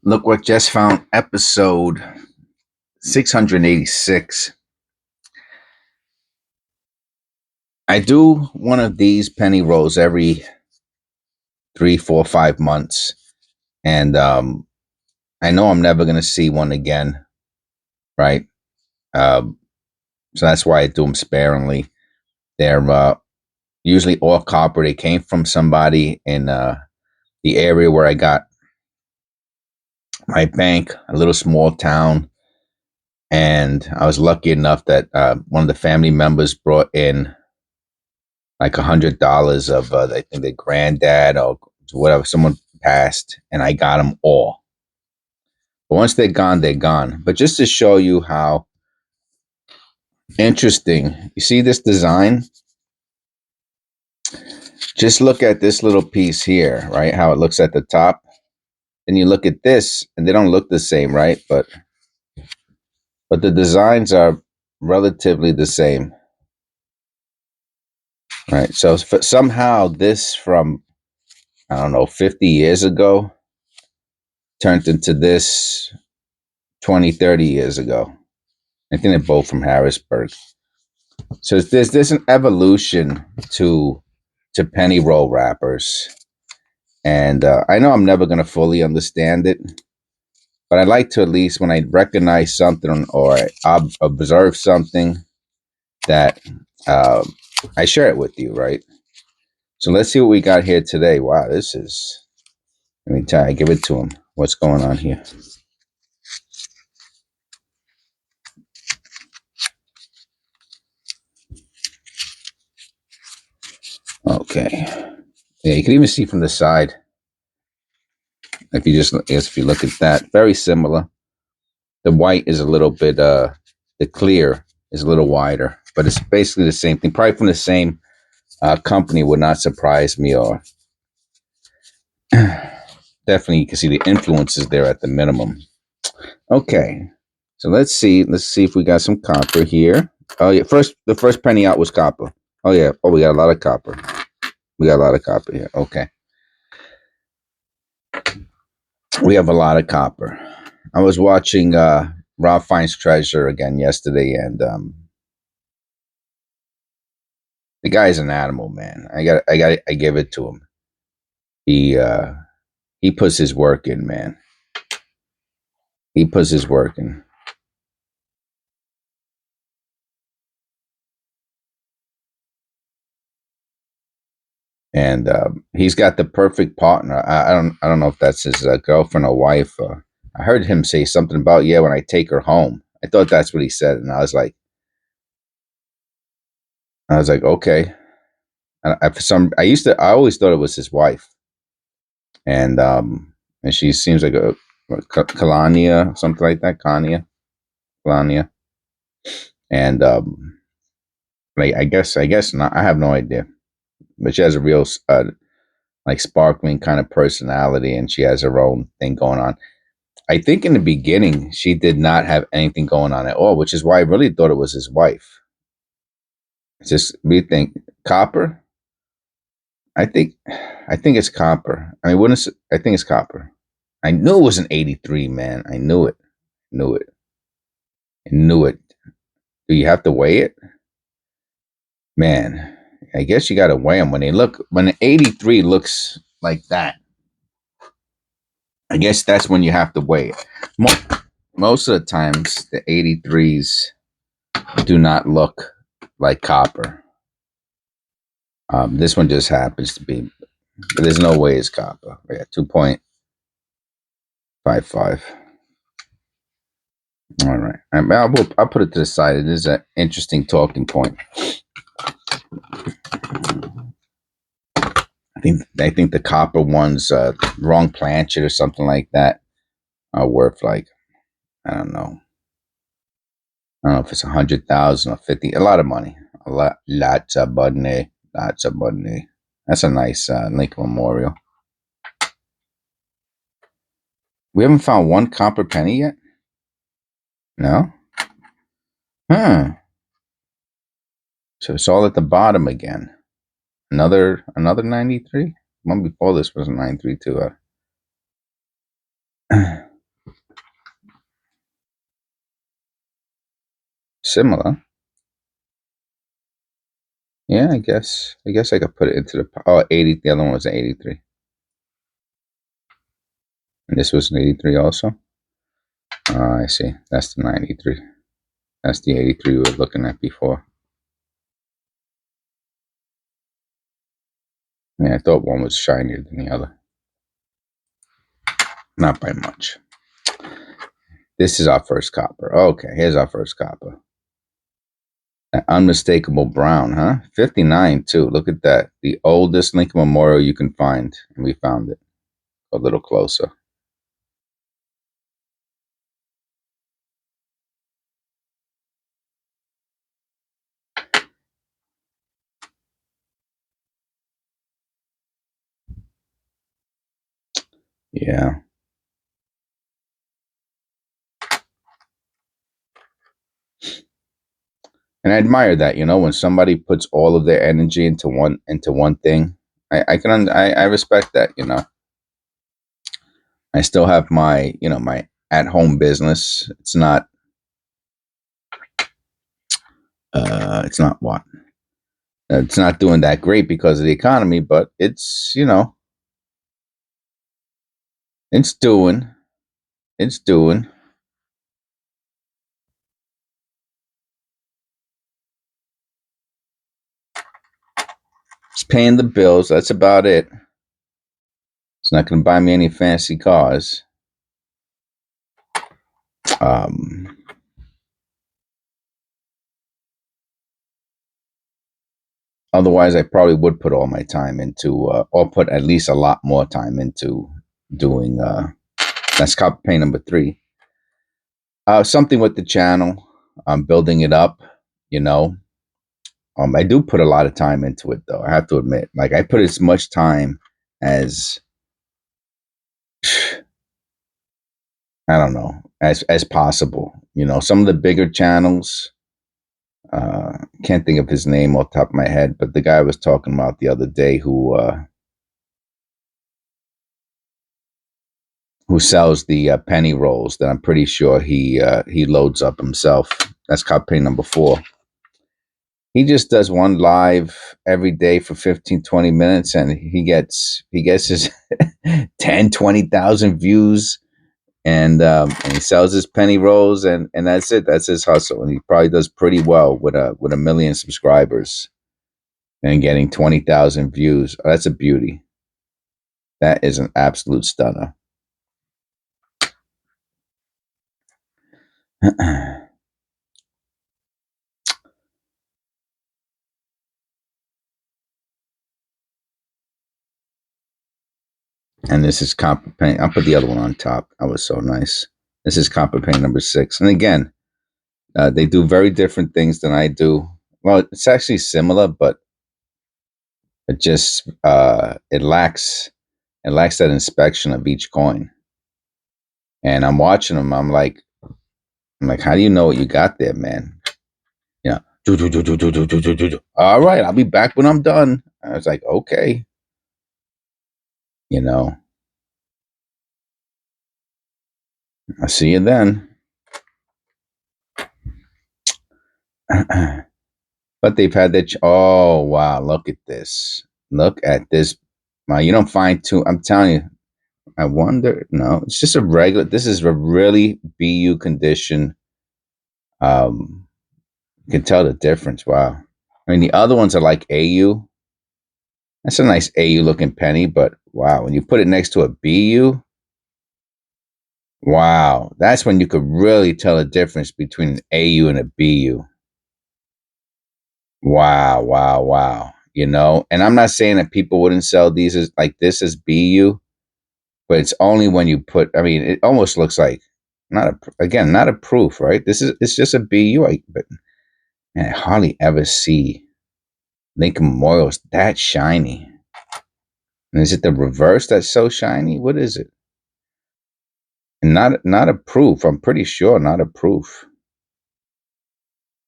Look what just found episode 686. I do one of these penny rolls every 3, 4, 5 months. And I know I'm never going to see one again. Right. So that's why I do them sparingly. They're usually all copper. They came from somebody in the area where I got my bank, a little small town. And I was lucky enough that one of the family members brought in like $100 of I think their granddad or whatever, someone passed, and I got them all. But once they're gone, they're gone. But just to show you how interesting, you see this design? Just look at this little piece here, right? How it looks at the top. Then you look at this, and they don't look the same, right? But the designs are relatively the same, right? So somehow this from, I don't know, 50 years ago turned into this 20, 30 years ago. I think they're both from Harrisburg. So there's an evolution to penny roll wrappers. And I know I'm never going to fully understand it, but I like to, at least when I recognize something or I observe something, that I share it with you, right? So let's see what we got here today. Wow, this is, let me tell you, I give it to him. What's going on here? Okay. Yeah, you can even see from the side. If you look at that, very similar. The white is a little bit, the clear is a little wider, but it's basically the same thing. Probably from the same company, would not surprise me. Or definitely, you can see the influences there at the minimum. Okay, so let's see. Let's see if we got some copper here. Oh yeah, the first penny out was copper. Oh yeah. Oh, we got a lot of copper. We got a lot of copper here. Okay, we have a lot of copper. I was watching Rob Finds Treasure again yesterday, and the guy's an animal, man. I give it to him. He puts his work in, man. He puts his work in. And he's got the perfect partner. I don't know if that's his girlfriend or wife. I heard him say something about, yeah, when I take her home. I thought that's what he said, and I was like, okay. And I always thought it was his wife, and she seems like a Kalania, something like that, Kalania, and I guess not. I have no idea, but she has a real like sparkling kind of personality, and she has her own thing going on. I think in the beginning she did not have anything going on at all, which is why I really thought it was his wife. It's just, we think copper. I think it's copper. I mean, I think it's copper. I knew it was an 83, man. I knew it. Knew it. I knew it. Do you have to weigh it? Man, I guess you got to weigh them when an 83 looks like that. I guess that's when you have to weigh it. Most of the times, the 83s do not look like copper. This one just happens to be, but there's no way it's copper. Yeah, 2.55. All right, I'll put it to the side. It is an interesting talking point. I think the copper ones, wrong planchet or something like that, are worth like, I don't know. I don't know if it's 100,000 or 50. A lot of money. Lots of money. Lots of money. That's a nice Lincoln Memorial. We haven't found one copper penny yet? No? Huh. So it's all at the bottom again. Another 93? One before this was a 93 too. similar. Yeah, I guess I could put it into the 80. The other one was an 83. And this was an 83 also. I see. That's the 93. That's the 83 we were looking at before. Yeah, I thought one was shinier than the other. Not by much. This is our first copper. Okay, here's our first copper. An unmistakable brown, huh? 59 too. Look at that. The oldest Lincoln Memorial you can find. And we found it. A little closer. Yeah. And I admire that, when somebody puts all of their energy into one thing. I respect that. I still have my at home business. It's not what? It's not doing that great because of the economy, but it's doing. It's doing. It's paying the bills. That's about it. It's not going to buy me any fancy cars. Um, Otherwise, I probably would put all my time into, or put at least a lot more time into doing. That's copy paint number 3. Something with the channel. I'm building it up. You know. I do put a lot of time into it, though. I have to admit, like I put as much time as I don't know as possible. Some of the bigger channels. Can't think of his name off the top of my head, but the guy I was talking about the other day who sells the penny rolls that I'm pretty sure he loads up himself. That's copy number 4. He just does one live every day for 15, 20 minutes, and he gets his 10, 20,000 views, and he sells his penny rolls, and that's it. That's his hustle, and he probably does pretty well with a million subscribers and getting 20,000 views. Oh, that's a beauty. That is an absolute stunner. And this is copper paint. I'll put the other one on top. That was so nice. This is copper paint number 6. And again, they do very different things than I do. Well, it's actually similar, but it lacks that inspection of each coin. And I'm watching them. I'm like, how do you know what you got there, man? Yeah. All right, I'll be back when I'm done. I was like, okay, you know, I'll see you then. But they've had that. Oh wow! Look at this. Look at this. You don't find too. I'm telling you. I wonder. No, it's just a regular. This is a really BU condition. Um, you can tell the difference. Wow. I mean, the other ones are like AU. That's a nice AU looking penny, but wow, when you put it next to a BU, wow, that's when you could really tell the difference between an AU and a BU. Wow, wow, wow. And I'm not saying that people wouldn't sell these as like this as BU, but it's only when you put, I mean, it almost looks like not a proof, right? It's just a BU, but man, I hardly ever see Lincoln Memorials that shiny. And is it the reverse that's so shiny? What is it? And not a proof. I'm pretty sure not a proof.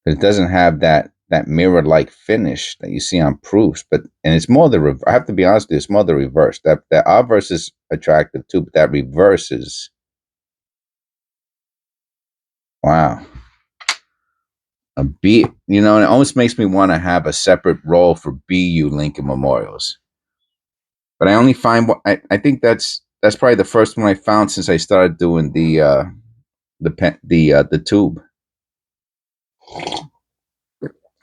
It doesn't have that mirror like finish that you see on proofs, and it's more I have to be honest with you, it's more the reverse. That obverse is attractive too, but that reverse is wow. a B, you know, and it almost makes me want to have a separate role for BU Lincoln Memorials. But I only find I think that's probably the first one I found since I started doing the tube.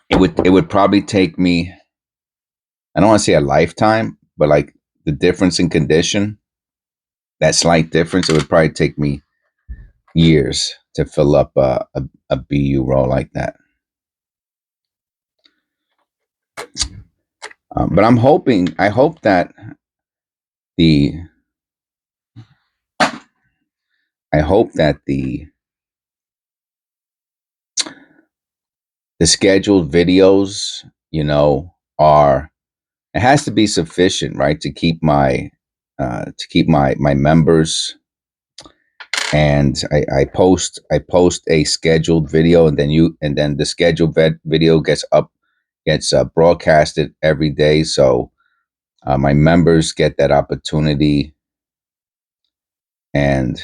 It would probably take me, I don't want to say a lifetime, but like the difference in condition, that slight difference, it would probably take me years to fill up a BU role like that. But I hope that the, I hope that the scheduled videos, you know, are, it has to be sufficient, right, to keep my members. And I post a scheduled video, and then the scheduled video gets broadcasted every day, so my members get that opportunity. And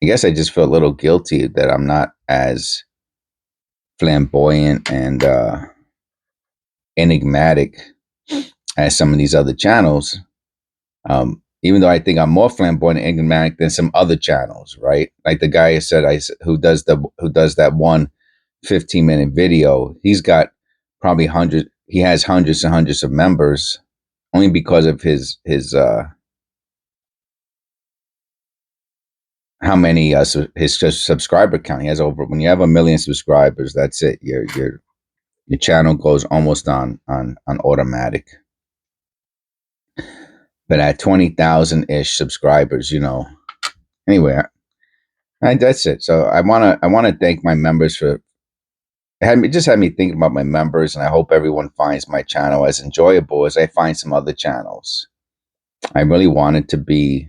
I guess I just feel a little guilty that I'm not as flamboyant and enigmatic as some of these other channels. Even though I think I'm more flamboyant and enigmatic than some other channels, right? Like the guy who does that one 15-minute video, he's got probably he has hundreds and hundreds of members only because of his how many his subscriber count. He has over, when you have 1 million subscribers, that's it. Your channel goes almost on automatic. But at 20,000 ish subscribers, you know. Anyway, that's it. So I wanna thank my members for, it just had me thinking about my members, and I hope everyone finds my channel as enjoyable as I find some other channels. I really want it to be.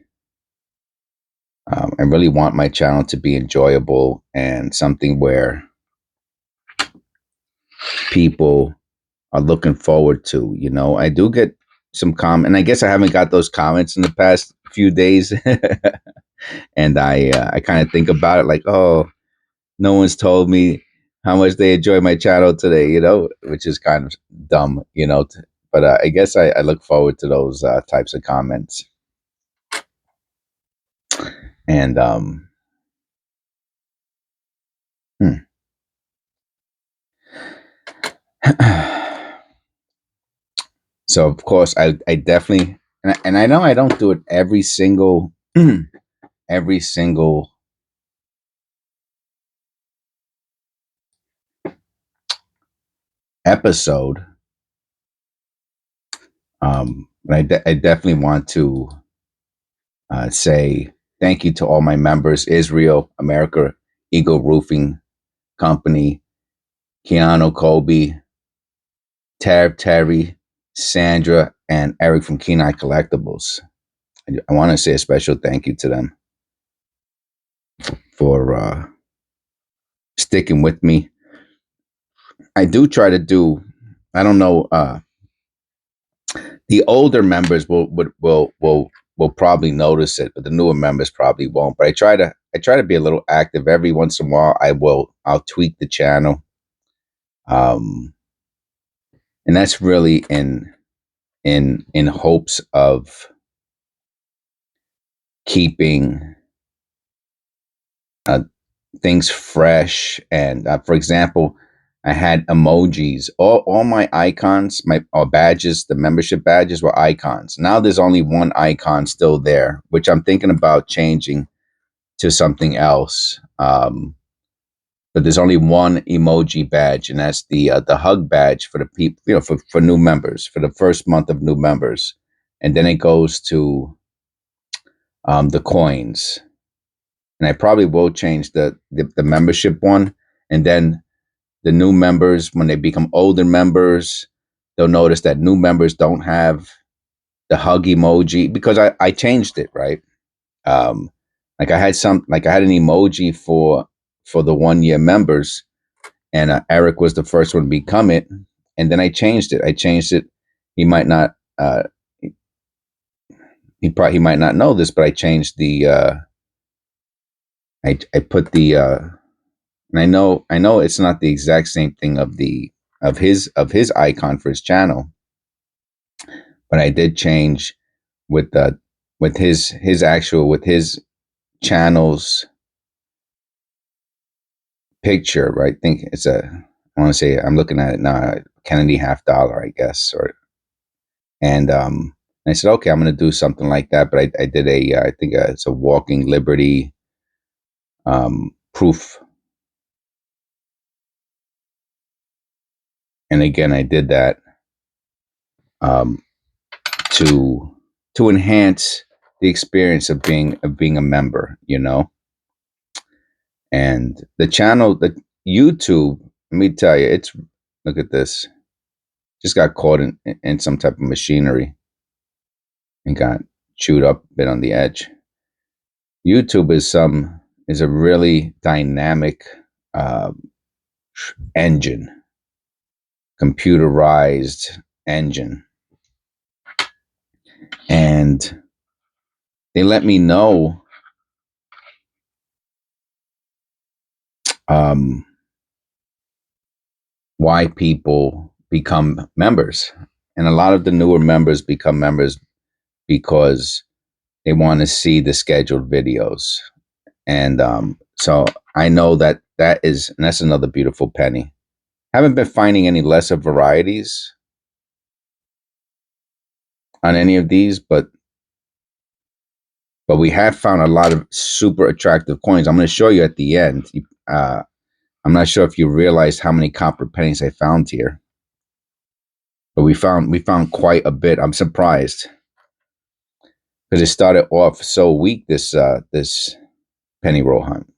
I really want my channel to be enjoyable and something where people are looking forward to. You know, I do get some comment, and I guess I haven't got those comments in the past few days, and I kind of think about it like, oh, no one's told me how much they enjoy my channel today, you know, which is kind of dumb, you know. But I guess I look forward to those types of comments. And hmm. So of course I definitely, and I know I don't do it every single every single episode. But I definitely want to say thank you to all my members: Israel, America, Eagle Roofing Company, Keanu, Kobe, Terry, Sandra, and Eric from Kenai Collectibles. I want to say a special thank you to them for sticking with me. I do try to do, I don't know, the older members will probably notice it, but the newer members probably won't. But I try to be a little active every once in a while. I'll tweak the channel, um, and that's really in hopes of keeping uh, things fresh. And for example, I had emojis. All my icons, my badges, the membership badges were icons. Now there's only one icon still there, which I'm thinking about changing to something else. But there's only one emoji badge, and that's the hug badge for the people, you know, for new members, for the first month of new members, and then it goes to the coins. And I probably will change the membership one, and then the new members, when they become older members, they'll notice that new members don't have the hug emoji because I changed it, right? Um, like I had an emoji for the 1 year members, and Eric was the first one to become it, and then I changed it. He might not. He might not know this, but I changed the. I put And I know it's not the exact same thing of his icon for his channel, but I did change with the with his channel's picture, right? I think it's I want to say, I'm looking at it now, Kennedy half dollar, I guess, or and I said, okay, I'm going to do something like that. But I did I think it's a walking liberty proof, and again, I did that um, to enhance the experience of being a member, and the channel, the YouTube. Let me tell you, it's look at this. Just got caught in some type of machinery and got chewed up a bit on the edge. YouTube is a really dynamic uh, engine, computerized engine, and they let me know um, why people become members, and a lot of the newer members become members because they want to see the scheduled videos, and so I know and that's another beautiful penny. Haven't been finding any lesser varieties on any of these, but we have found a lot of super attractive coins. I'm going to show you at the end. I'm not sure if you realized how many copper pennies I found here, but we found quite a bit. I'm surprised because it started off so weak, this penny roll hunt.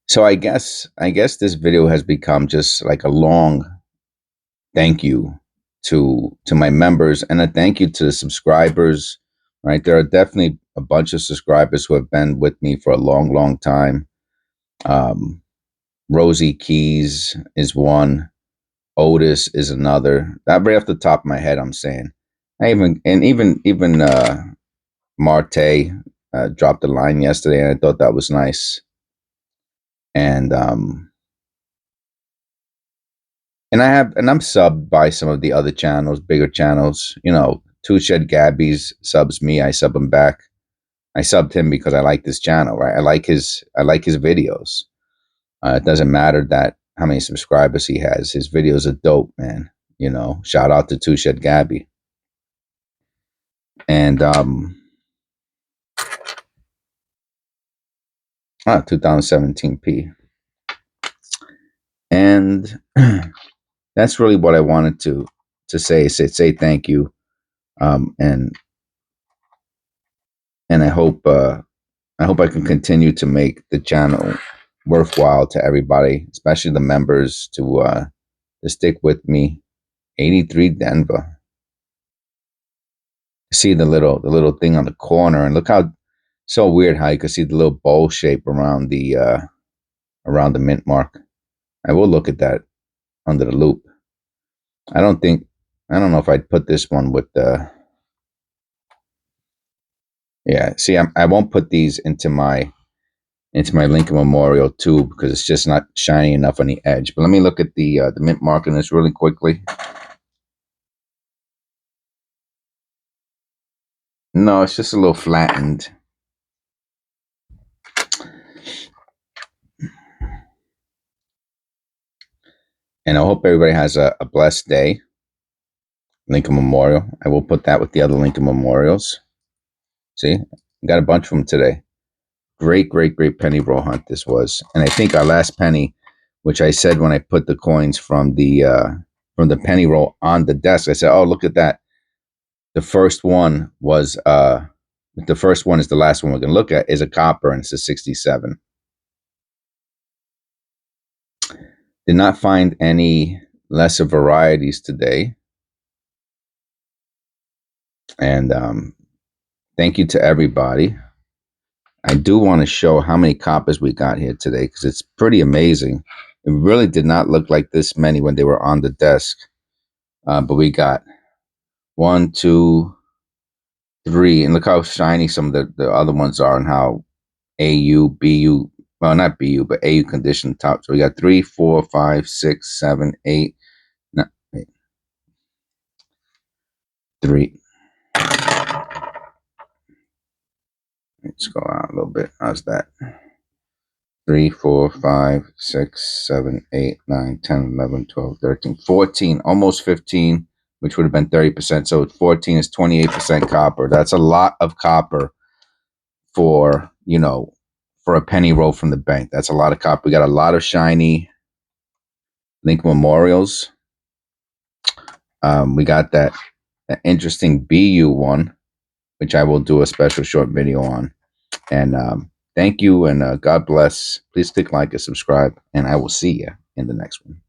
So I guess this video has become just like a long thank you to my members, and a thank you to the subscribers. Right, there are definitely a bunch of subscribers who have been with me for a long, long time. Um, Rosie Keys is one. Otis is another. That right off the top of my head, I'm saying. Even Marte dropped a line yesterday, and I thought that was nice. And I'm subbed by some of the other channels, bigger channels. Two Shed Gabby's subs me. I sub him back. I subbed him because I like this channel, right? I like his videos. It doesn't matter that how many subscribers he has. His videos are dope, man. Shout out to Two Shed Gabby. And 2017p. And that's really what I wanted to say thank you. And I hope I can continue to make the channel worthwhile to everybody, especially the members, to stick with me. 83 Denver. See the little thing on the corner, and look how so weird how you can see the little bowl shape around the mint mark. I will look at that under the loop. I don't know if I'd put this one with the. Yeah, see, I won't put these into my Lincoln Memorial too because it's just not shiny enough on the edge. But let me look at the mint mark on this really quickly. No, it's just a little flattened. And I hope everybody has a blessed day. Lincoln Memorial. I will put that with the other Lincoln Memorials. See, got a bunch of them today. Great, great, great penny roll hunt this was. And I think our last penny, which I said when I put the coins from the penny roll on the desk, I said, oh, look at that. The first one is the last one we're going to look at, is a copper, and it's a 67. Did not find any lesser varieties today. And thank you to everybody. I do want to show how many coppers we got here today because it's pretty amazing. It really did not look like this many when they were on the desk. But we got 1, 2, 3. And look how shiny some of the other ones are, and how AU, BU Well, not BU, but AU condition top. So we got 3, 4, 5, 6, 7, 8. No, wait, 3. Let's go out a little bit. How's that? 3, 4, 5, 6, 7, 8, 9, 10, 11, 12, 13, 14, almost 15, which would have been 30%. So 14 is 28% copper. That's a lot of copper for, for a penny roll from the bank. That's a lot of copper. We got a lot of shiny Link Memorials. We got that interesting BU one, which I will do a special short video on. And thank you, and God bless. Please click like and subscribe, and I will see you in the next one.